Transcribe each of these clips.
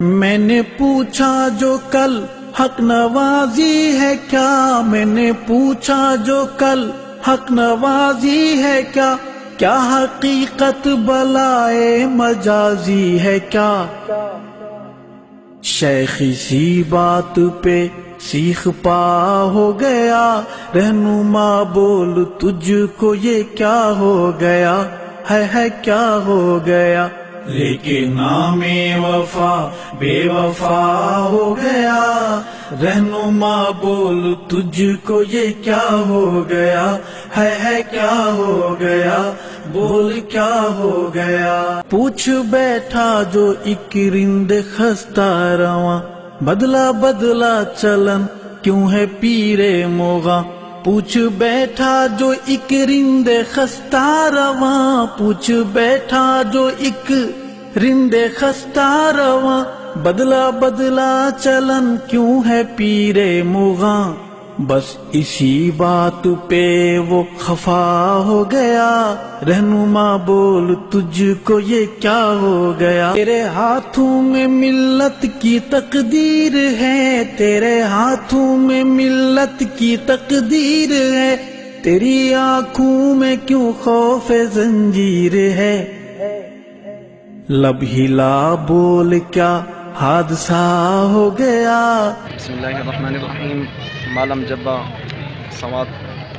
میں نے پوچھا جو کل حق نوازی ہے کیا، میں نے پوچھا جو کل حق نوازی ہے کیا، کیا حقیقت بلائے مجازی ہے کیا، شیخ اسی بات پہ سیخ پا ہو گیا، رہنما بول تجھ کو یہ کیا ہو گیا، ہے کیا ہو گیا، لیکن نام وفا بے وفا ہو گیا، رہنما بول تجھ کو یہ کیا ہو گیا، ہے کیا ہو گیا، بول کیا ہو گیا، پوچھ بیٹھا جو ایک رند خستہ رواں، بدلا بدلا چلن کیوں ہے پیرے موغاں، پوچھ بیٹھا جو ایک رند خستہ رواں، پوچھ بیٹھا جو ایک رند خستہ رواں، بدلا بدلا چلن کیوں ہے پیرے موغاں، بس اسی بات پہ وہ خفا ہو گیا، رہنما بول تجھ کو یہ کیا ہو گیا، تیرے ہاتھوں میں ملت کی تقدیر ہے، تیرے ہاتھوں میں ملت کی تقدیر ہے، تیری آنکھوں میں کیوں خوف زنجیر ہے، لب ہلا بول کیا حادثہ ہو گیا۔ بسم اللہ الرحمن الرحیم۔ مالم جبہ سوات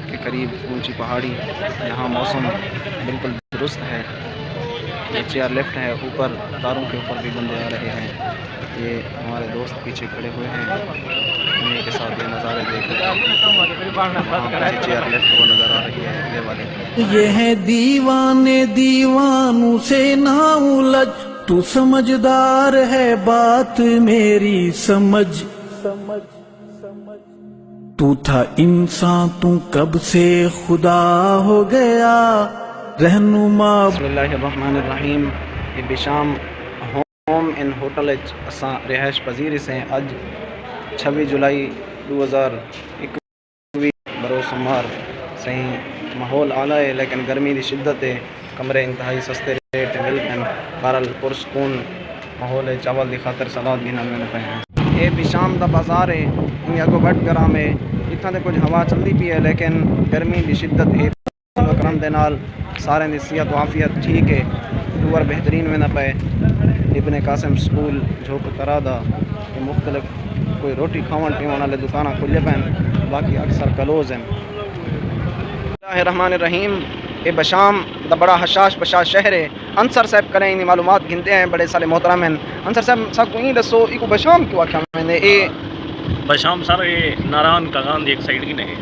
کے قریب اونچی پہاڑی، یہاں موسم بالکل درست ہے، نیچے لیفٹ ہے، اوپر تاروں کے اوپر بھی بندے آ رہے ہیں، یہ ہمارے دوست پیچھے کھڑے ہوئے ہیں، انہیں کے ساتھ یہ نظارے دیکھ رہے ہیں، چیئر لیفٹ وہ نظر آ رہی ہے یہ والے، یہ ہے دیوانے دیوانوں سے نہ الجھ، تو سمجھدار ہے بات میری سمجھ، تو تھا انسان تو کب سے خدا ہو گیا، رہنما۔ بسم اللہ الرحمن الرحیم۔ یہ بشام ہوم ان ہوٹل اساں رہائش پذیر سے اج 26 جولائی 2021 بروز سمار صحیح ماحول اعلیٰ ہے، لیکن گرمی دی شدت ہے، کمرے انتہائی سستے ریٹ ملکن، بہرحال پرسکون ماحول ہے، چاول دی خاطر سلاد بھی نہ مل پے ہیں۔ یہ بشام دا بازار ہے، ان اگو بٹ گرام ہے، اتنا تے کچھ ہوا چلتی پی ہے، لیکن گرمی دی شدت ہے، کرم دے نال سارے دی صحت و عافیت ٹھیک ہے، ٹور بہترین میں نہ پے، ابن قاسم سکول جھوک کرا دا، یہ مختلف کوئی روٹی کھاون پیون والے دکاناں کھلے پین، باقی اکثر کلوز ہیں۔ بسم اللہ الرحمن الرحیم۔ یہ بشام دا بڑا حشاش بشاش شہر ہے، انصر صاحب کریں انہی معلومات گنتے ہیں، بڑے سارے محترم ہیں، انصر صاحب سب کو این دسو ایک بشام کیوں آکھا میں نے، یہ بشام سر یہ ناران کا گاندھ ایک سائیڈ کی نہیں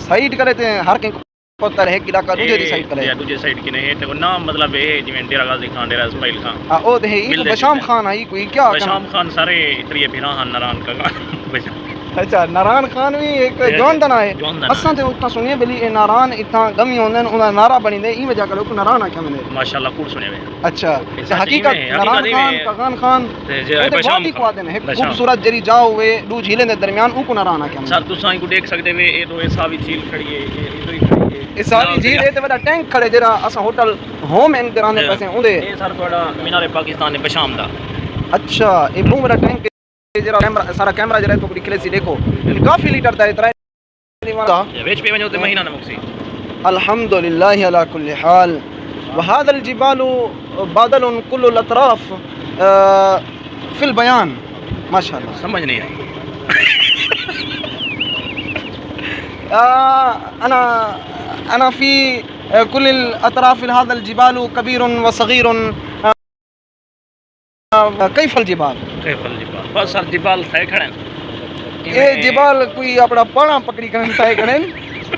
سائیڈ کرے تھے، ہر کہیں کو تر ہے کہ علاقہ دوجہ دی سائیڈ کرے، یا دوجہ سائیڈ کی نہیں تو نام مطلب ہے جویں ڈیرہ غازی خان، ڈیرہ اسماعیل خان، او دے ایک بشام خان ہے، کوئی کیا بشام خان سارے اتری بھیراہن ناران کا گاندھ بشام۔ اچھا، ناران خان بھی ایک جوان دنا ہے، اساں تے اتنا سنیے بلی اے ناران اتنا گمی ہوندے انہاں نعرہ بنی دے ای وجہ کرو کو ناران آکھیا میں نے، ماشاءاللہ کوڑ سنے ہوئے۔ اچھا حقیقت ناران خان کاغان خان تے بہت ہی کو دین ہے، خوبصورت جری جا ہوئے دو جھیلیں دے درمیان او کو ناران آکھیا میں سر تساں کو دیکھ سکدے وے اے تو ساوی جھیل کھڑی ہے، یہ تو ہی کھڑی ہے، اس ساری جھیل اے تے بڑا ٹینک کھڑے جڑا اساں ہوٹل ہوم ان کرانے پیسے اوندے، یہ سر تھوڑا مینار پاکستان ہے بشام دا۔ اچھا اے بہت بڑا ٹینک جڑا کیمرہ سارا کیمرہ جڑا تو نکلے سی دیکھو کافی لیٹر دا اترا وچ پہ ونجو تے مہینہ نہ مکسی۔ الحمدللہ علی کل حال، وهذا الجبال بادل كل الاطراف فی البیان، ماشاءاللہ سمجھ نہیں آئی۔ انا فی كل الاطراف هذا الجبال كبير وصغير، کیف الجبال؟ کیف الجبال؟ بس سر جبال تھے کھڑے ہیں، یہ جبال کوئی اپنا پانا پکڑی کرن تھے کھڑے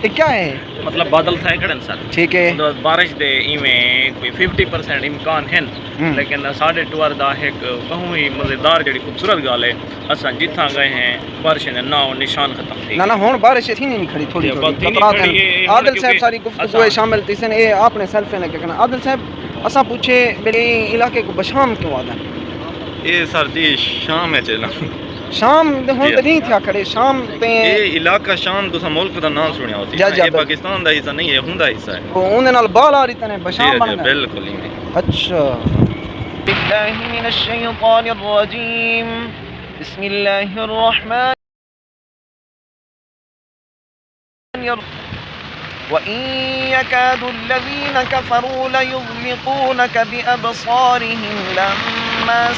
یہ کیا ہے؟ مطلب بادل تھے کھڑے سر، ٹھیک ہے، بارش دے ایویں کوئی 50% امکان ہیں، لیکن ساڈے ٹور دا ایک بہت ہی مزیدار جڑی خوبصورت گل ہے، اساں جتھاں گئے ہیں بارش نے نام و نشان ختم تھی، نہ ہن بارش تھی نہیں کھڑی تھوڑی تھوڑی۔ عادل صاحب ساری گفتگو شامل تھی سن، اے اپنے سیلف نے کہنا، عادل صاحب اساں پوچھے میرے علاقے کو بشام کیوں آدن؟ یہ سر جی شام ہے چلا شام ہن تے نہیں تھیا کھڑے، شام تے یہ علاقہ شام تو ملک دا نام سنیا ہوتی ہے، یہ پاکستان دا حصہ نہیں ہے، ہوندا حصہ ہے، اون دے نال بال آ رہی تے بشام بن گیا، بالکل ہی نہیں۔ اچھا بالله من الشيطان الرجيم بسم الله الرحمن وإن يكاد الذين كفروا ليزلقونك بأبصارهم لما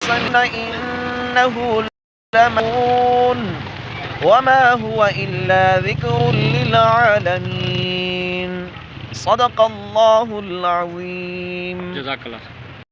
سمعوا إنه لمجنون وما هو إلا ذكر للعالمين صدق الله العظيم. جزاک اللہ.